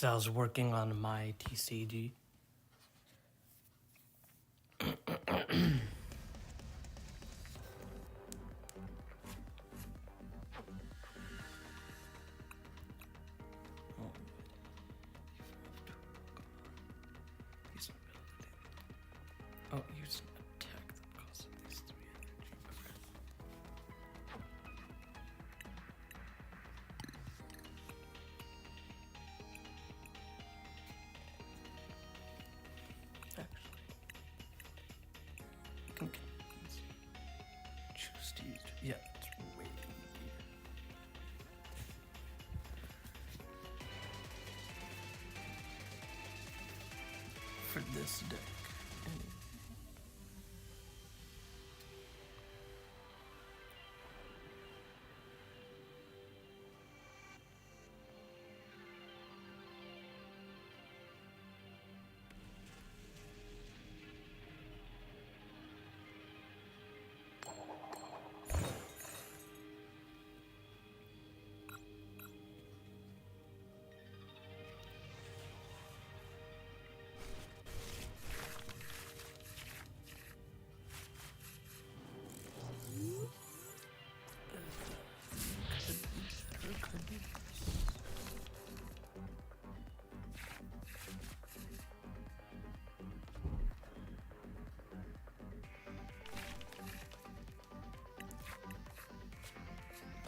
because I was working on my TCG. Oh, use an attack that costs at least 3 energy. Okay. Actually, I can choose to use. Yeah, it's way easier. For this deck. Anyway.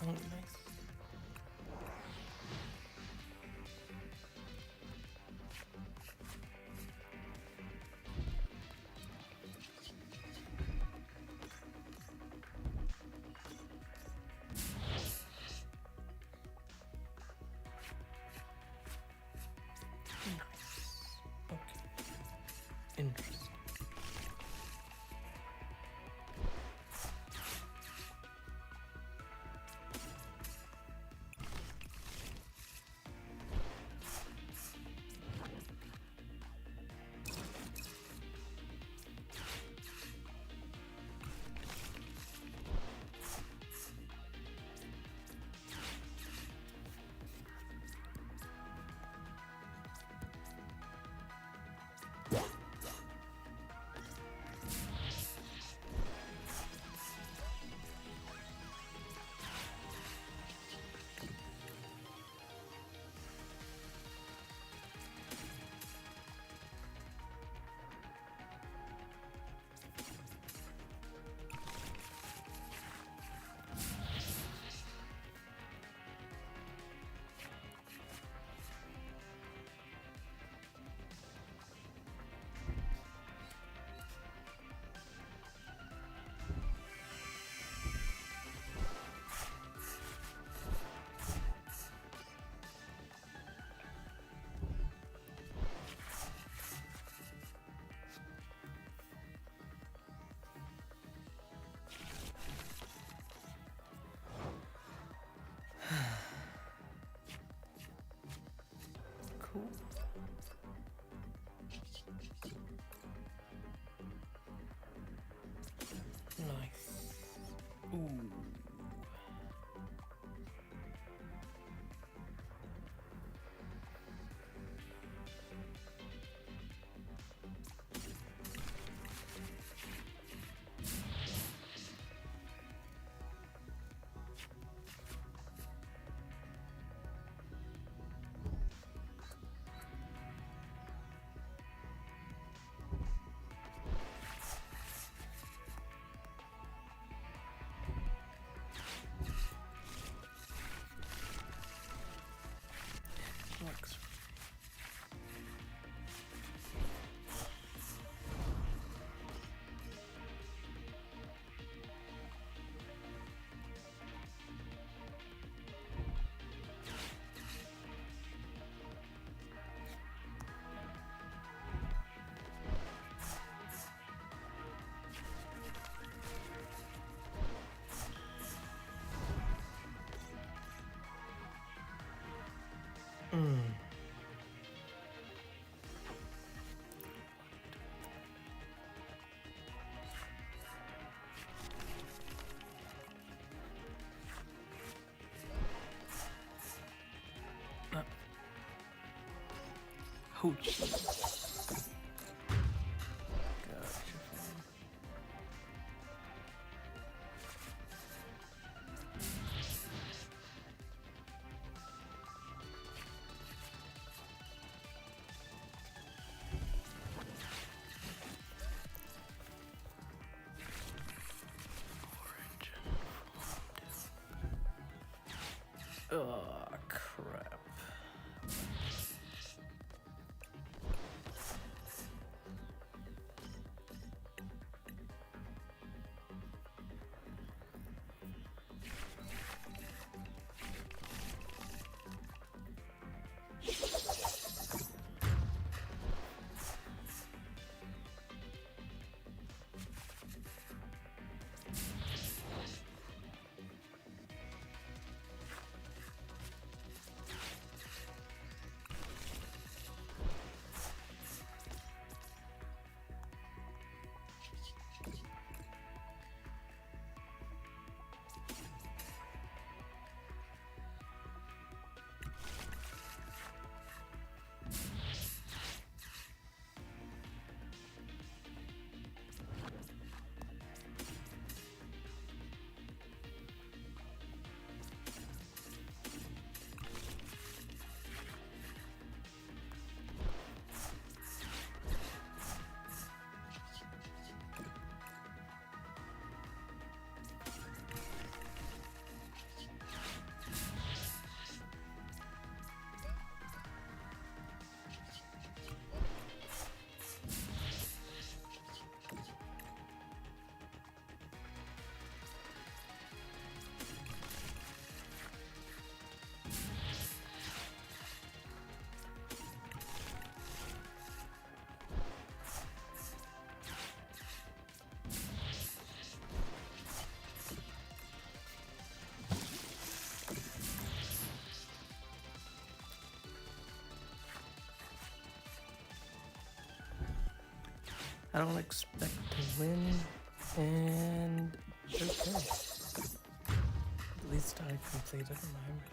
Oh, nice. Nice. Okay. Interesting. Cool. Nice. Ooh. Works. Hoochie. Gotcha. Oh, crap. I don't expect to win, and okay. At least I completed my mission.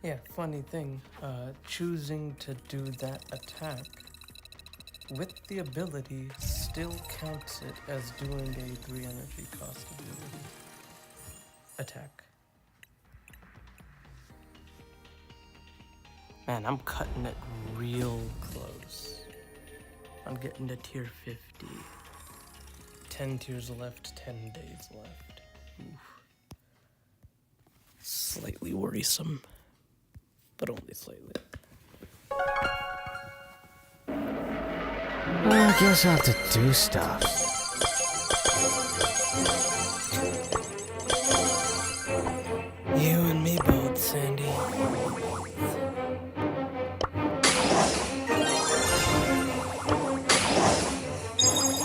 Yeah, funny thing, choosing to do that attack with the ability still counts it as doing a 3 energy cost ability attack. Man, I'm cutting it real close. I'm getting to tier 50. 10 tiers left, 10 days left. Oof. Slightly worrisome, but only slightly. I guess I'll have to do stuff. You and me both, Sandy.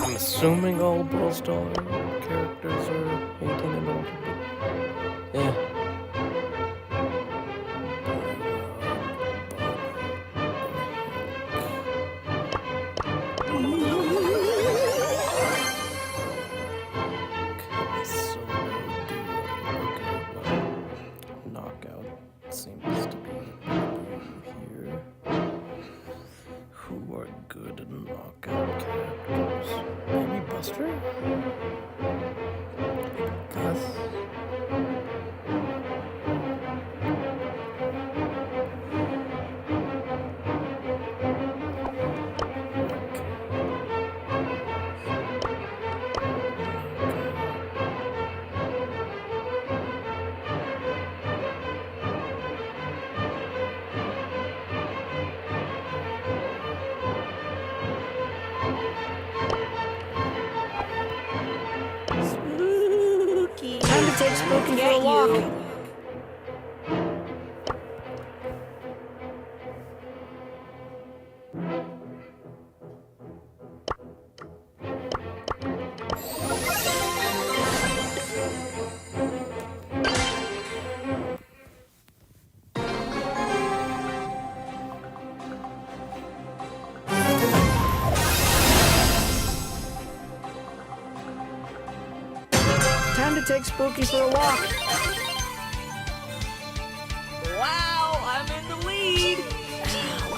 I'm assuming all Brawl Star characters are 18 and older, but yeah. Take Spooky for a walk. take Spooky for a walk. Wow, I'm in the lead.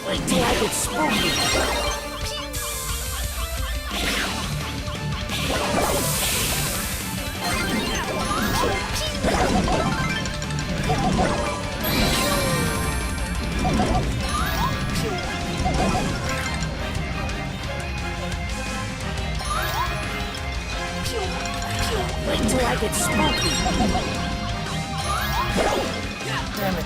Wait till I get Spooky. Wait till I get Spooky. Damn it.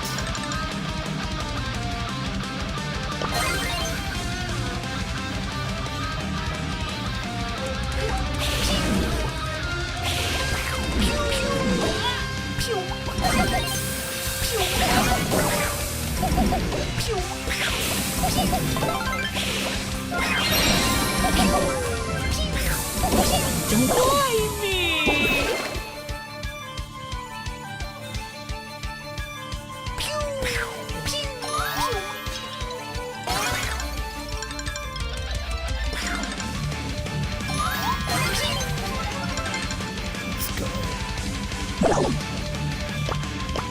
Don't mind me.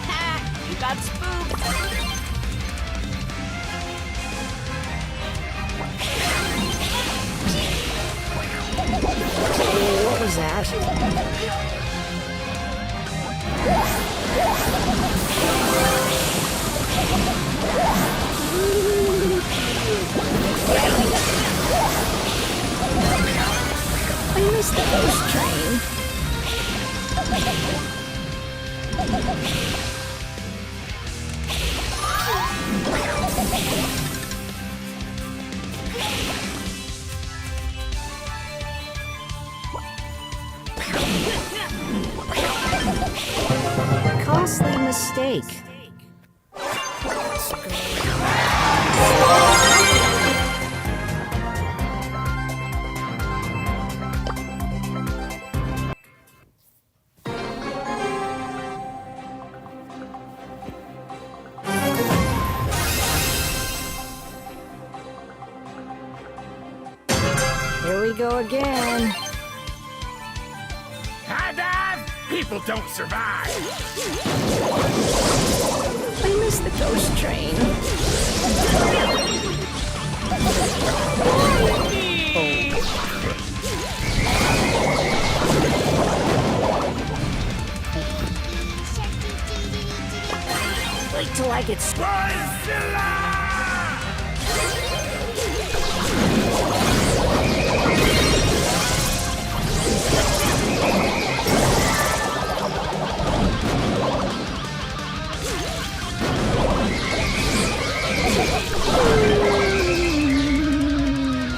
Ha! You got spooked. What was that? I missed the ghost train. Costly mistake. Here we go again. High dive! People don't survive! I missed the ghost train. Wait till I get Godzilla!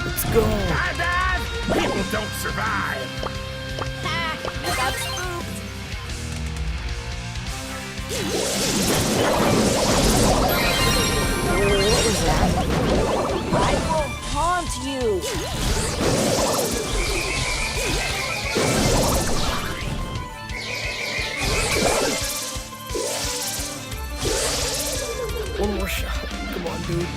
Let's go. High dive! People don't survive! Ha! You got spooked. What was that? I will haunt you. One more shot. Come on, dude.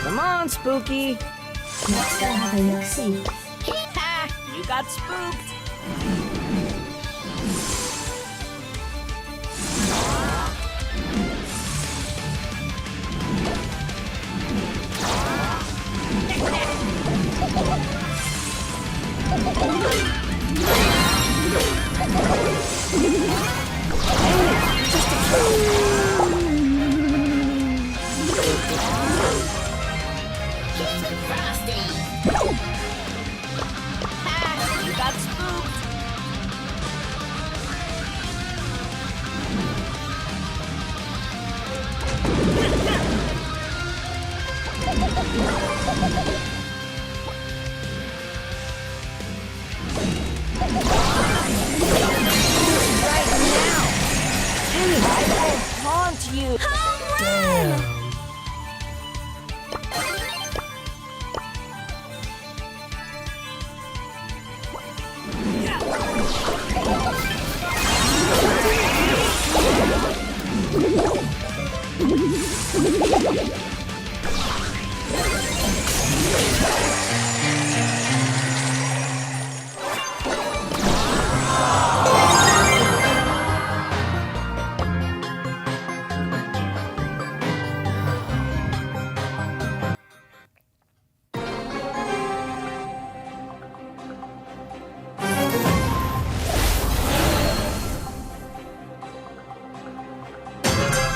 Come on, Spooky. Let's go have a look-see. Ha! You got spooked. Ha! You got spooked. Right now. I will haunt you. Damn.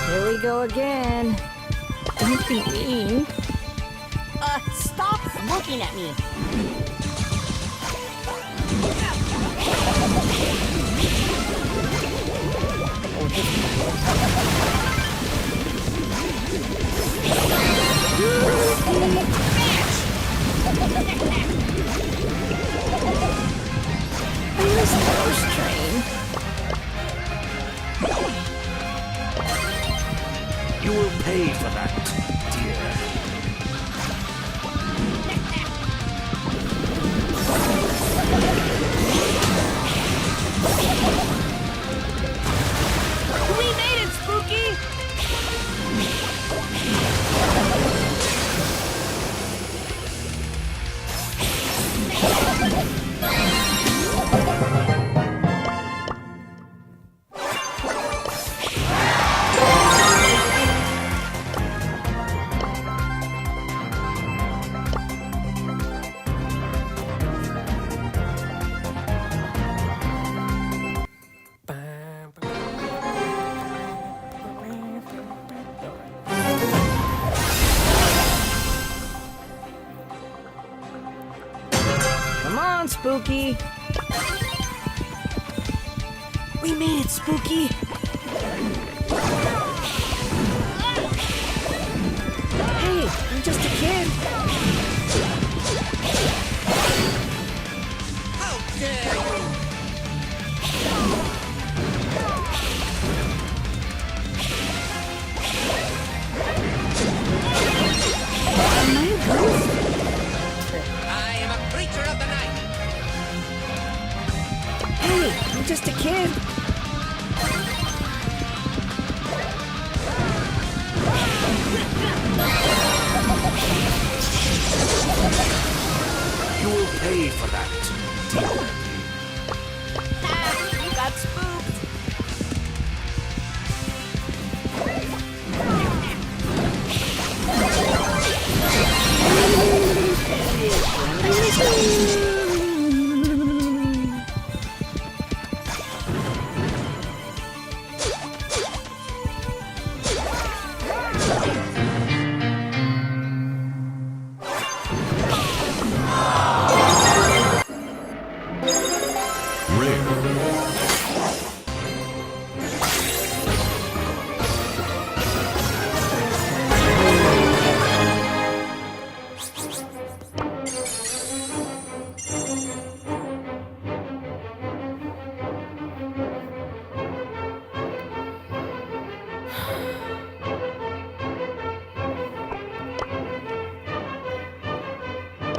Here we go again. Don't be mean. Stop looking at me. Here's the ghost train. You will pay for that, dear. We made it, Spooky! Come on, Spooky. We made it, Spooky! Hey, I'm just a kid. Am I a ghost? I am a creature of the night. Hey, I'm just a kid. You will pay for that, dear. Ha! You got spooked.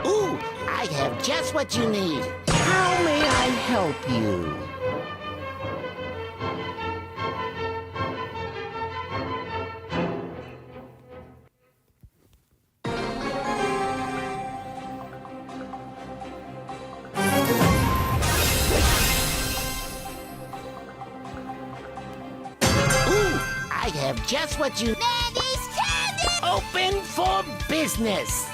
Ooh, I have just what you need. How may I help you? Ooh, I have just what you... Mandy's candy! Open for business!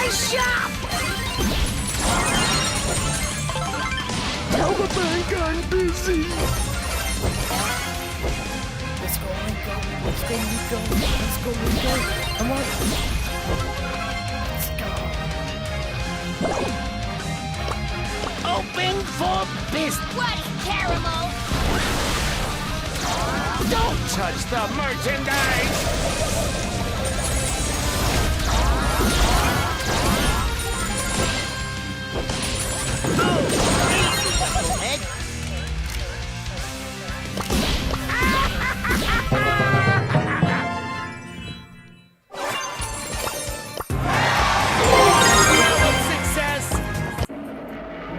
the shop! Tell the bank I'm busy. Let's go, Rico. Let's go, Rico. Let's go, Rico. Come on. Let's go. Open for business. What, Caramel? Don't touch the merchandise. Ed? Success.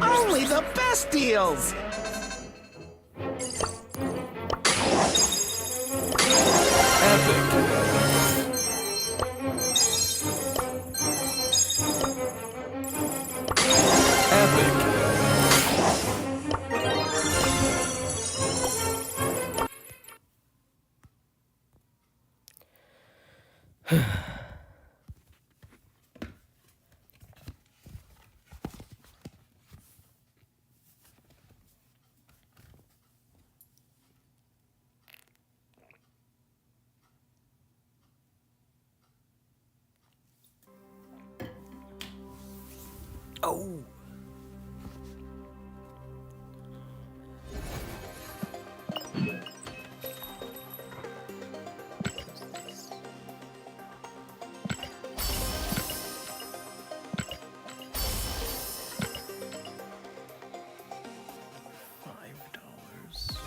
Only the best deals. Oh. $5.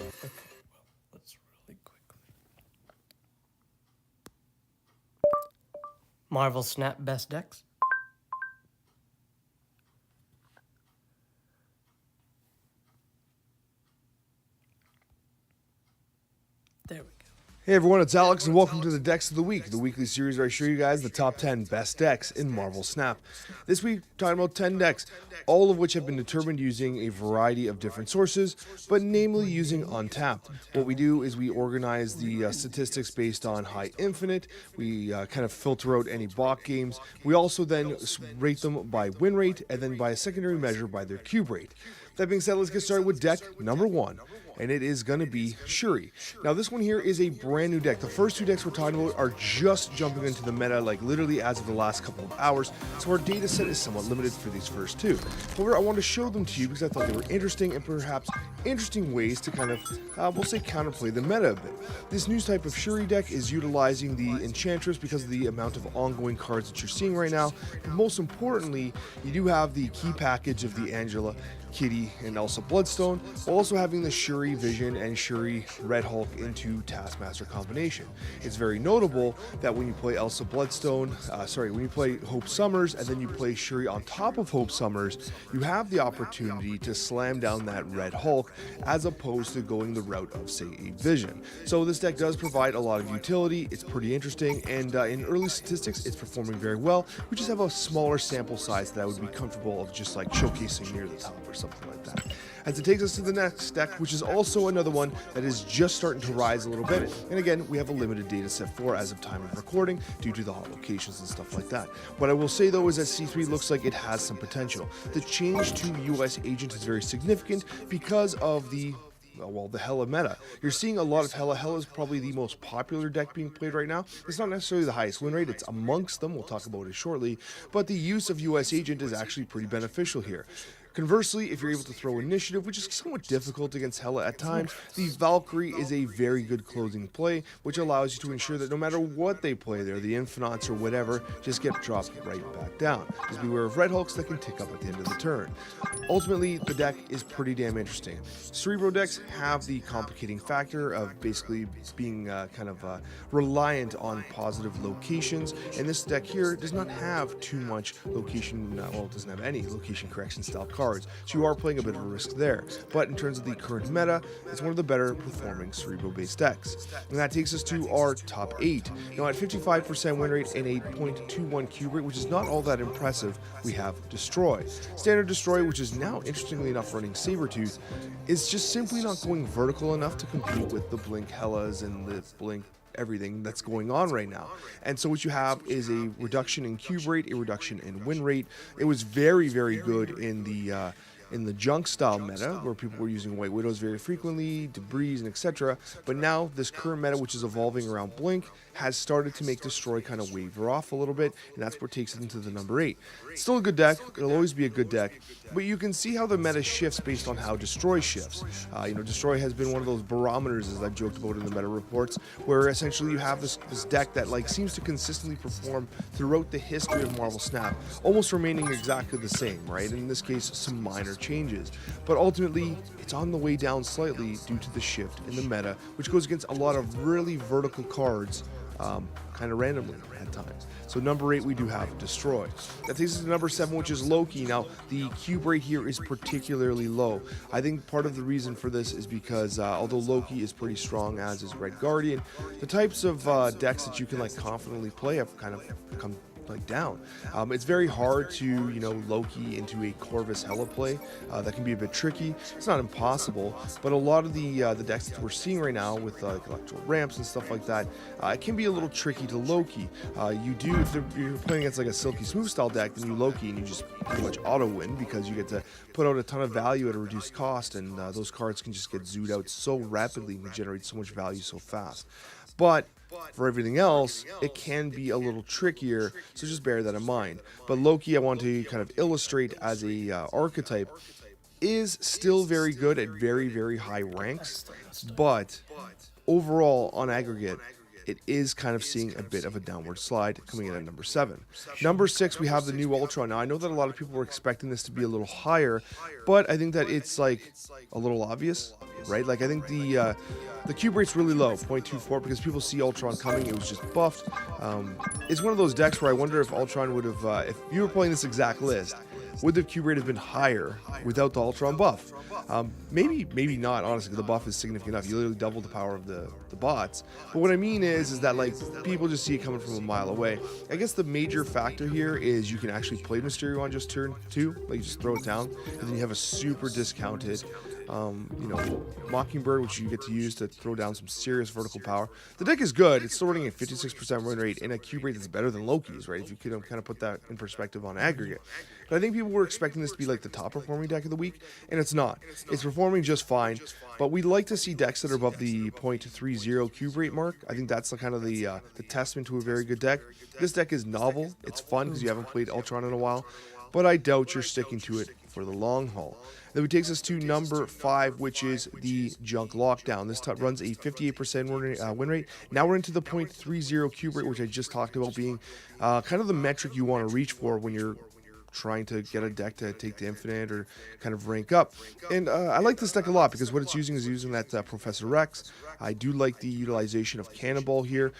800. Let's really quickly. Marvel Snap Best Decks. There we go. Hey everyone, it's Alex and welcome to the Decks of the Week, the weekly series where I show you guys the top 10 best decks in Marvel Snap. This week, talking about 10 decks, all of which have been determined using a variety of different sources, but namely using Untapped. What we do is we organize the statistics based on high infinite, we kind of filter out any bot games, we also then rate them by win rate, and then by a secondary measure by their cube rate. That being said, let's get started with deck number 1. And it is going to be Shuri. Now, this one here is a brand new deck. The first two decks we're talking about are just jumping into the meta, like literally as of the last couple of hours, so our data set is somewhat limited for these first two. However, I wanted to show them to you because I thought they were interesting and perhaps interesting ways to kind of, we'll say, counterplay the meta a bit. This new type of Shuri deck is utilizing the Enchantress because of the amount of ongoing cards that you're seeing right now. But most importantly, you do have the key package of the Angela, Kitty, and Elsa Bloodstone, while also having the Shuri Vision and Shuri Red Hulk into Taskmaster combination. It's very notable that when you play Elsa Bloodstone, when you play Hope Summers and then you play Shuri on top of Hope Summers, you have the opportunity to slam down that Red Hulk as opposed to going the route of, say, a Vision. So this deck does provide a lot of utility, it's pretty interesting, and in early statistics, it's performing very well. We just have a smaller sample size that I would be comfortable of just like showcasing near the top or something like that. As it takes us to the next deck, which is also another one that is just starting to rise a little bit. And again, we have a limited data set for as of time of recording due to the hot locations and stuff like that. What I will say though is that C3 looks like it has some potential. The change to US Agent is very significant because of the Hela meta. You're seeing a lot of Hela. Hela is probably the most popular deck being played right now. It's not necessarily the highest win rate, it's amongst them, we'll talk about it shortly, but the use of US Agent is actually pretty beneficial here. Conversely, if you're able to throw initiative, which is somewhat difficult against Hela at times, the Valkyrie is a very good closing play, which allows you to ensure that no matter what they play there, the Infinauts or whatever, just get dropped right back down. Just beware of Red Hulks that can tick up at the end of the turn. Ultimately, the deck is pretty damn interesting. Cerebro decks have the complicating factor of basically being reliant on positive locations, and this deck here does not have too much location, well, it doesn't have any location correction style cards, so you are playing a bit of a risk there. But in terms of the current meta, it's one of the better performing Cerebro based decks. And that takes us to our top 8. Now at 55% win rate and a 0.21 cube rate, which is not all that impressive, we have Destroy. Standard Destroy, which is now interestingly enough running Sabretooth, is just simply not going vertical enough to compete with the Blink Hellas and the Blink everything that's going on right now. And so what you have is a reduction in cube rate, a reduction in win rate. It was very, very good in the junk style meta, where people were using White Widows very frequently, Debris, and etc. But now this current meta, which is evolving around Blink, has started to make Destroy kind of waver off a little bit, and that's what takes it into the number 8. It's still a good deck, it'll always be a good deck, but you can see how the meta shifts based on how Destroy shifts. Destroy has been one of those barometers, as I've joked about in the meta reports, where essentially you have this deck that seems to consistently perform throughout the history of Marvel Snap, almost remaining exactly the same, right? In this case, some minor changes, but ultimately it's on the way down slightly due to the shift in the meta, which goes against a lot of really vertical cards kind of randomly at times. So number 8, we do have Destroy. That takes us to number 7, which is Loki. Now the cube rate here is particularly low. I think part of the reason for this is because although Loki is pretty strong, as is Red Guardian, the types of decks that you can confidently play have kind of come down. It's very hard to Loki into a Corvus Hela play. That can be a bit tricky. It's not impossible, but a lot of the decks that we're seeing right now with electro ramps and stuff like that, it can be a little tricky to Loki. If you're playing against a Silky Smooth style deck, then you Loki and you just pretty much auto win because you get to put out a ton of value at a reduced cost, and those cards can just get zooed out so rapidly and generate so much value so fast. But for everything else, it can be a little trickier, so just bear that in mind. But Loki, I want to kind of illustrate as a archetype, is still very good at very, very high ranks, but overall, on aggregate, it is kind of seeing a bit of a downward slide, coming in at number 7. Number 6, we have the new Ultron. Now, I know that a lot of people were expecting this to be a little higher, but I think that it's a little obvious, right? I think the cube rate's really low, 0.24, because people see Ultron coming. It was just buffed. It's one of those decks where I wonder if Ultron would have, if you were playing this exact list, would the cube rate have been higher without the Ultron buff? Maybe not, honestly, because the buff is significant enough. You literally double the power of the bots. But what I mean is that people just see it coming from a mile away. I guess the major factor here is you can actually play Mysterio on just turn 2, you just throw it down, and then you have a super discounted Mockingbird, which you get to use to throw down some serious vertical power. The deck is good. It's still running a 56% win rate and a cube rate that's better than Loki's, right? If you could kind of put that in perspective on aggregate. But I think people were expecting this to be the top performing deck of the week, and it's not. It's performing just fine, but we'd like to see decks that are above the 0.30 cube rate mark. I think that's kind of the testament to a very good deck. This deck is novel. It's fun because you haven't played Ultron in a while, but I doubt you're sticking to it for the long haul. That takes us to number 5, which is the Junk Lockdown. This runs a 58% win rate. Now we're into the 0.30 cube rate, which I just talked about being kind of the metric you want to reach for when you're trying to get a deck to take to infinite or kind of rank up. And I like this deck a lot because what it's using is using that Professor Rex. I do like the utilization of Cannonball here.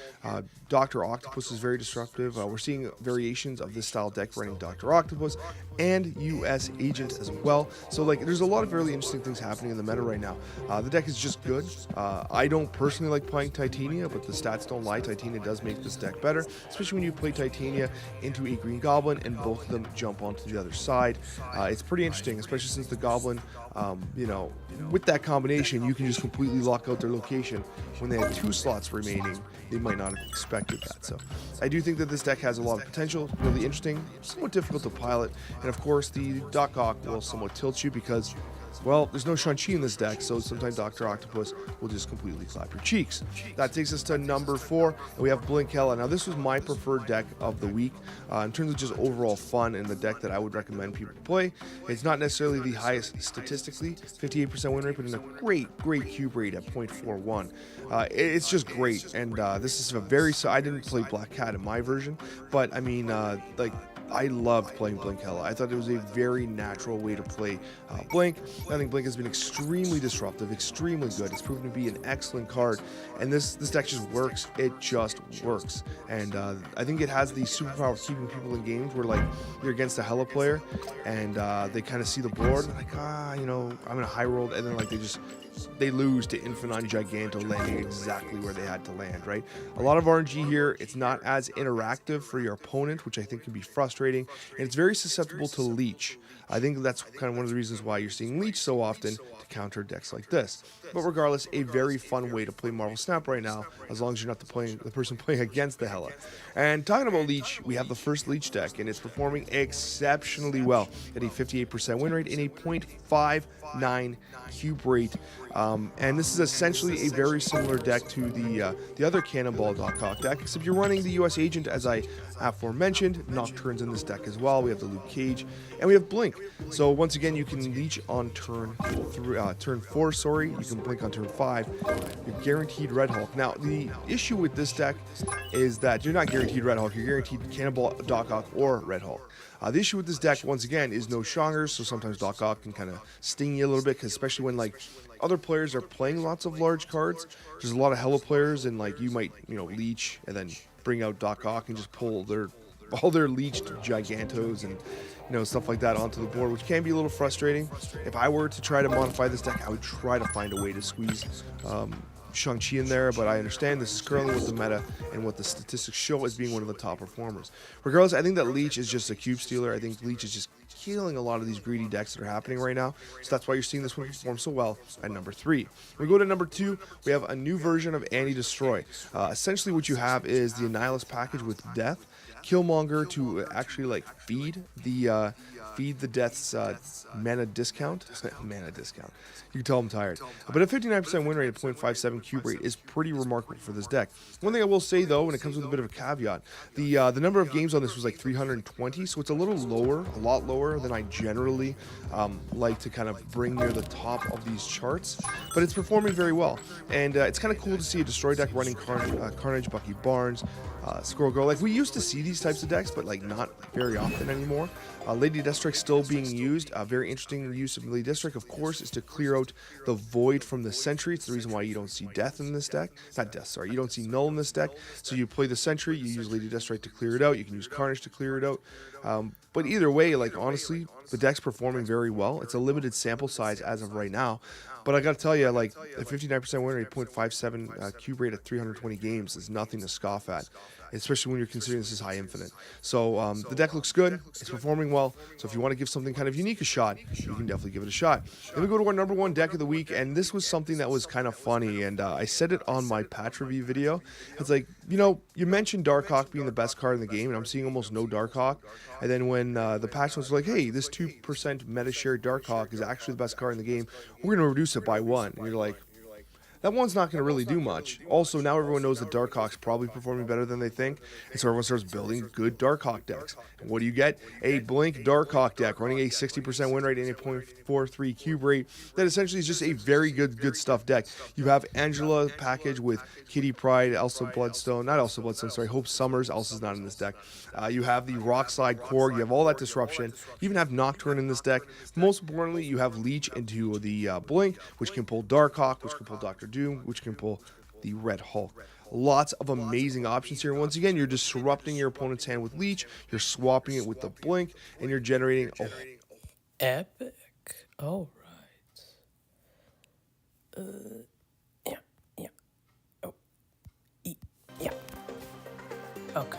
Dr. Octopus is very disruptive. We're seeing variations of this style deck running Dr. Octopus and US Agent as well. So there's a lot of really interesting things happening in the meta right now. The deck is just good. I don't personally like playing Titania, but the stats don't lie. Titania does make this deck better, especially when you play Titania into a Green Goblin and both of them jump onto the other side. It's pretty interesting, especially since the Goblin, with that combination, you can just completely lock out their location. When they have 2 slots remaining, they might not have expected that. So I do think that this deck has a lot of potential, really interesting, somewhat difficult to pilot, and of course the Doc Ock will somewhat tilt you because Well, there's no Shang-Chi in this deck, so sometimes Dr. Octopus will just completely clap your cheeks. That takes us to number 4, and we have Blink Hella. Now, this was my preferred deck of the week in terms of just overall fun and the deck that I would recommend people to play. It's not necessarily the highest statistically, 58% win rate, but in a great cube rate at 0.41. It's just great, and this is a very... So I didn't play Black Cat in my version, but I mean, I loved playing Blink Hella. I thought it was a very natural way to play Blink. I think Blink has been extremely disruptive, extremely good. It's proven to be an excellent card, and this deck just works. It just works, and I think it has the superpower of keeping people in games where like you're against a Hella player, and they kind of see the board, and like you know, I'm in a high roll, and then like they lose to Infinite Giganto landing exactly where they had to land, right? A lot of RNG here. It's not as interactive for your opponent, which I think can be frustrating, and it's very susceptible to Leech. I think that's kind of one of the reasons why you're seeing Leech so often, to counter decks like this. But regardless, a very fun way to play Marvel Snap right now, as long as you're not the person playing against the Hella. And talking about Leech, we have the first Leech deck, and it's performing exceptionally well at a 58% win rate in a 0.59 cube rate. And this is essentially a very similar deck to the other Cannonball Doc deck, except you're running the US Agent, as I aforementioned. Nocturne's in this deck as well. We have the Luke Cage, and we have Blink. So once again, you can Leech on turn 4. Sorry, you can Blink on turn 5. You're guaranteed Red Hulk. Now the issue with this deck is that you're not guaranteed Red Hulk. You're guaranteed Cannonball Doc or Red Hulk. The issue with this deck, once again, is no Shongers, so sometimes Doc Ock can kind of sting you a little bit, because especially when like other players are playing lots of large cards. There's a lot of Hella players, and like you might, you know, Leech and then bring out Doc Ock and just pull all their leeched Gigantos and, you know, stuff like that onto the board, which can be a little frustrating. If I were to try to modify this deck, I would try to find a way to squeeze Shang-Chi in there, but I understand this is currently what the meta and what the statistics show as being one of the top performers. Regardless, I think that Leech is just a cube stealer. I think Leech is just killing a lot of these greedy decks that are happening right now, so that's why you're seeing this one perform so well at number 3. We go to number 2, we have a new version of Anti-Destroy. Essentially what you have is the Annihilus package with Death, Killmonger to actually like feed the Death's mana discount. Mana discount. You can tell I'm tired. But a 59% win rate at 0.57 cube rate is pretty remarkable for this deck. One thing I will say though, and it comes with a bit of a caveat, the number of games on this was like 320, so it's a little lower, a lot lower than I generally like to kind of bring near the top of these charts. But it's performing very well, and it's kind of cool to see a Destroy deck running Carnage, Bucky Barnes, Squirrel Girl. Like we used to see these types of decks, but like not very often anymore. Lady Deathstrike still being used. A very interesting use of Lady Deathstrike, of course, is to clear out the void from the Sentry. It's the reason why you don't see Death in this deck. Not Death, sorry. You don't see Null in this deck. So you play the Sentry, you use Lady Deathstrike to clear it out. You can use Carnage to clear it out. But either way, like honestly, the deck's performing very well. It's a limited sample size as of right now. But I gotta tell you, like a 59% win rate, 0.57 cube rate at 320 games is nothing to scoff at, especially when you're considering this is high infinite. So the deck looks good. It's performing well. So if you want to give something kind of unique a shot, you can definitely give it a shot. Then we go to our number 1 deck of the week, and this was something that was kind of funny, and I said it on my patch review video. It's like, you know, you mentioned Darkhawk being the best card in the game, and I'm seeing almost no Darkhawk. And then when the patch was like, hey, this 2% meta share Darkhawk is actually the best card in the game, we're going to reduce it by 1. And you're like, that one's not going to really do much. Also, now everyone knows that Darkhawk's probably performing better than they think, and so everyone starts building good Darkhawk decks. And what do you get? A Blink Darkhawk deck running a 60% win rate and a 0.43 cube rate. That essentially is just a very good stuff deck. You have Angela package with Kitty Pryde, Elsa Bloodstone, not Elsa Bloodstone, sorry, Hope Summers. Elsa's not in this deck. You have the Rockslide Korg. You have all that disruption. You even have Nocturne in this deck. Most importantly, you have Leech into the Blink, which can pull Darkhawk, which can pull Dr. Doom, which can pull the Red Hulk. Lots of amazing options here. Once again, you're disrupting your opponent's hand with Leech, you're swapping it with the Blink, and you're generating Epic. All right. Yeah. Oh, yeah. Okay.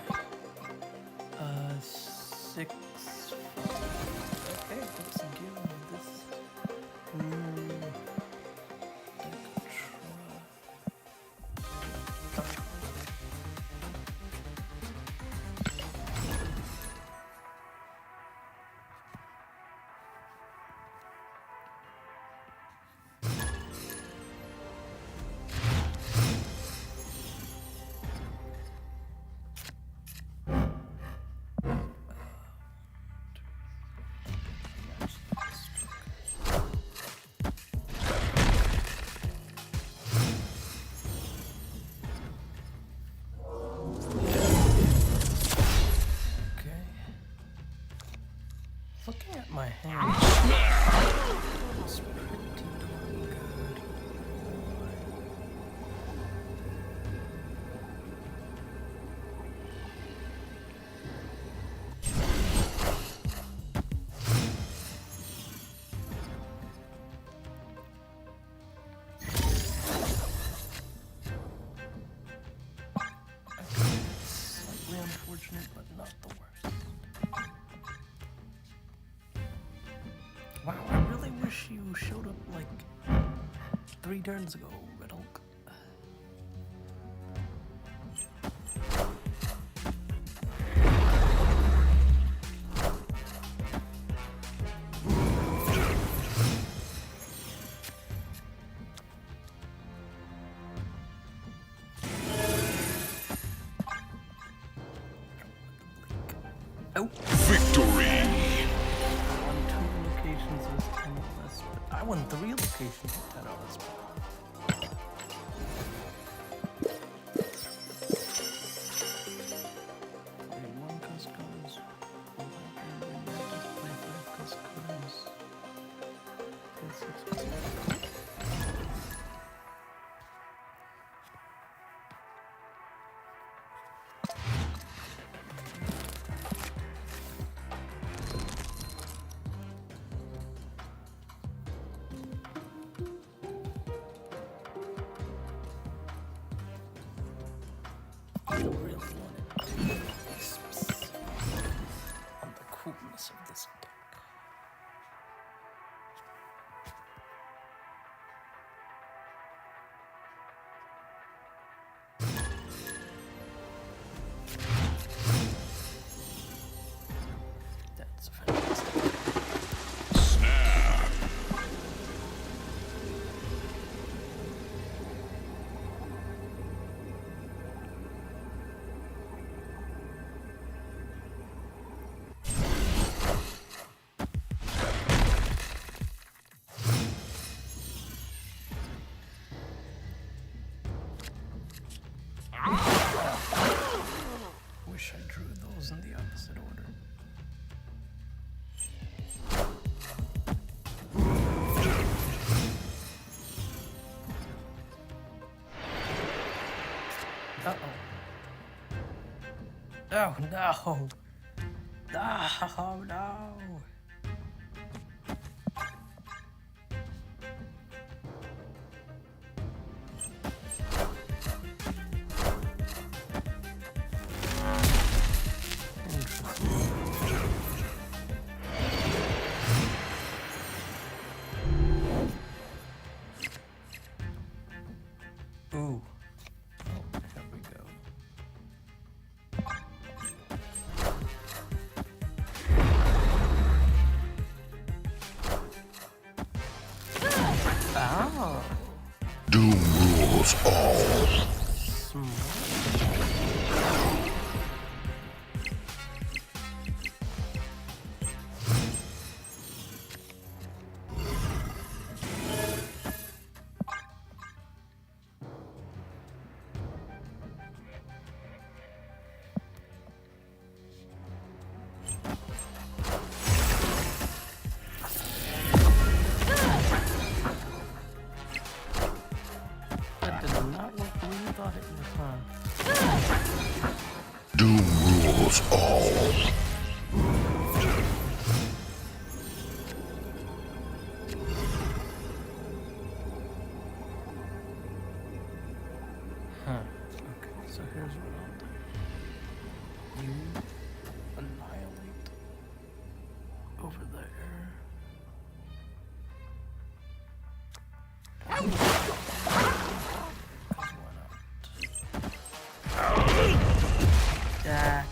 6. Okay, let's give this. Looking at my hand, it's pretty darn good. Slightly unfortunate, but not the worst. Wow, I really wish you showed up like 3 turns ago, Red Hulk. Oh! Victory! Won 2 locations with 10 or less, but I won 3 locations with 10 or less. Play 1 customs. Play 5 customs. Play 6 customs. I really wanted to wisps on the coolness of this deck. That's fantastic. Wish I drew those in the opposite order. Uh-oh. Oh, no. Oh, no. Ooh. Oh, here we go. Oh. Doom rules all. That did not work the way you thought it would, huh? Doom rules all. Huh. Okay, so here's what I'll do. You annihilate over there. Yeah.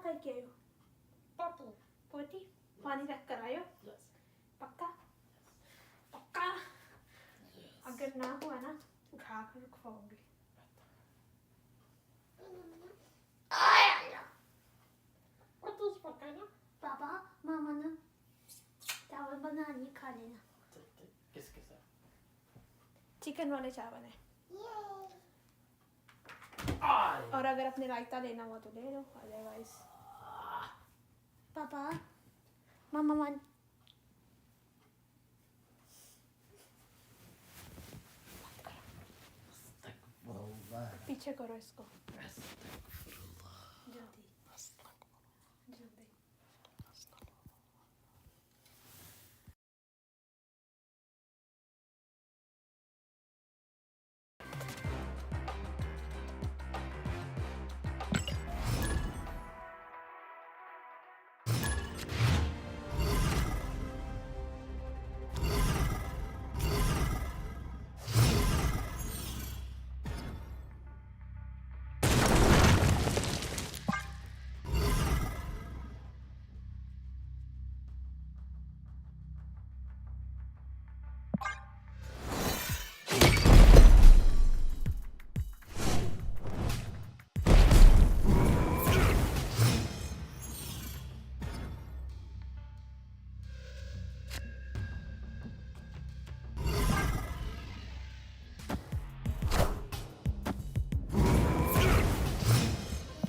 काय किया यो? पोती पानी रख कर आयो? पक्का? पक्का? अगर ना हुआ ना उठा कर खुआऊंगी. पापा मामा ना चावल बनानी खा लेना. किसके साथ? चिकन वाले चावल है. और अगर अपने रायता लेना हुआ तो ले लो, अदरवाइज. पापा मामा वन. पीछे करो इसको. जल्दी जल्दी.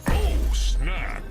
Oh, snap!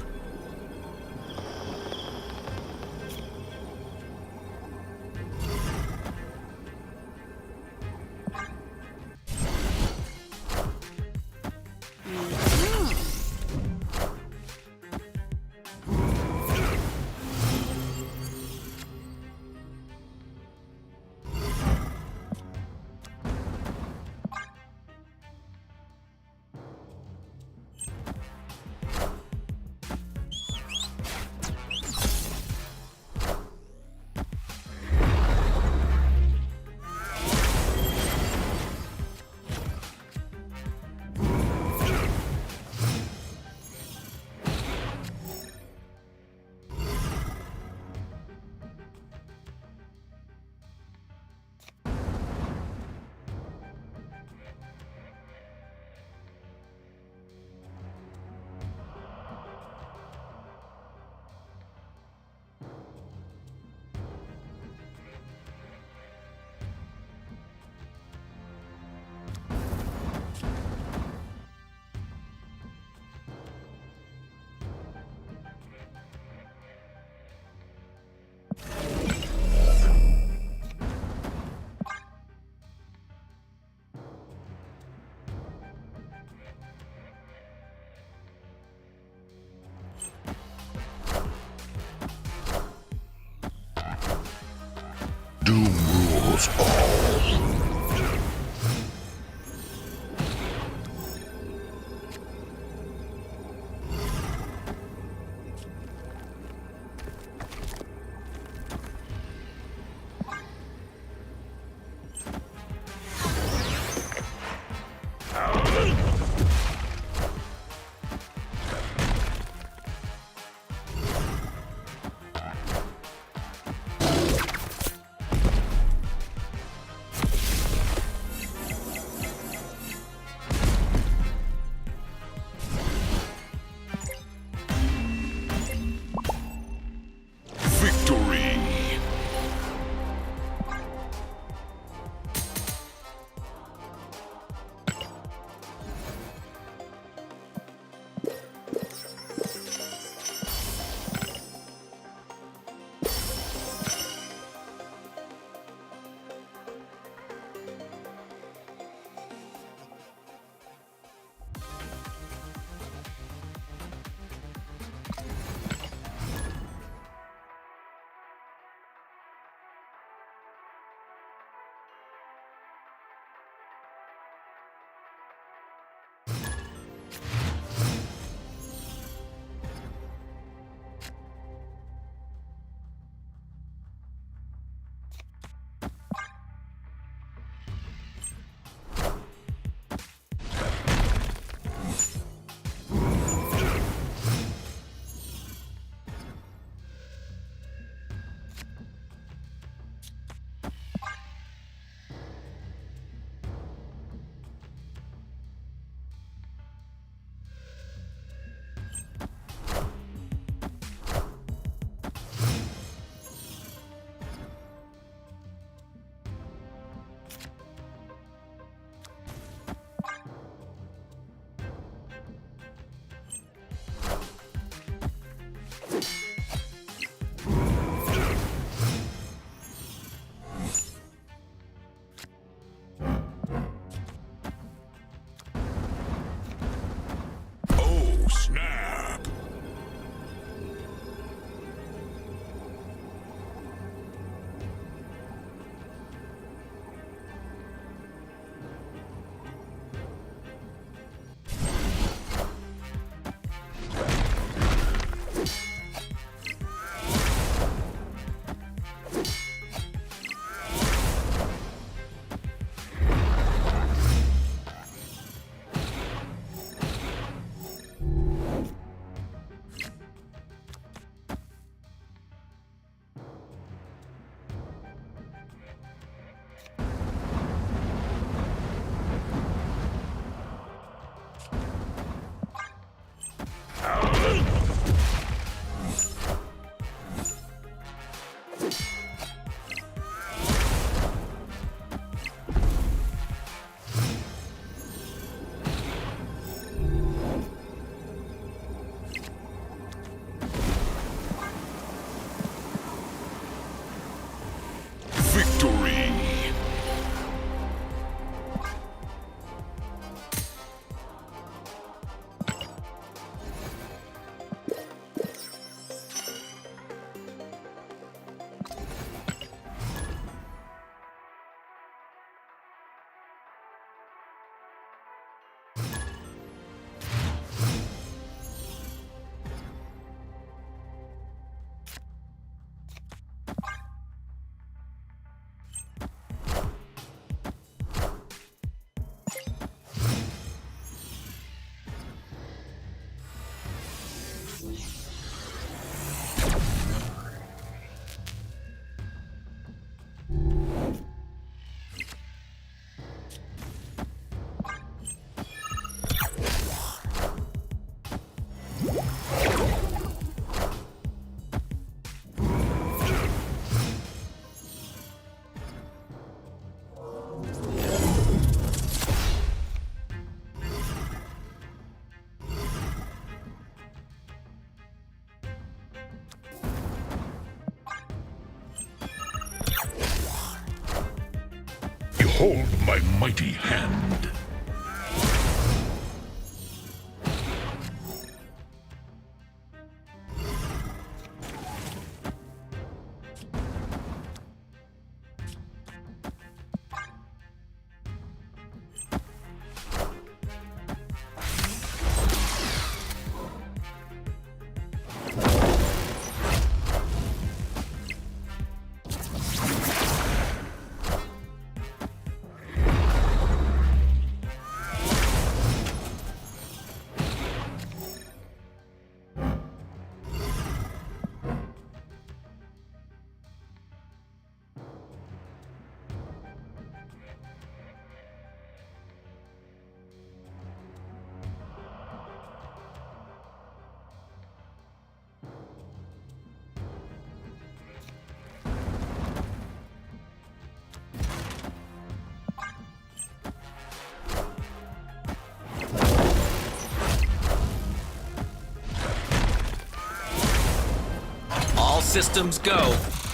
Doom rules all. Behold my mighty hand. All systems go.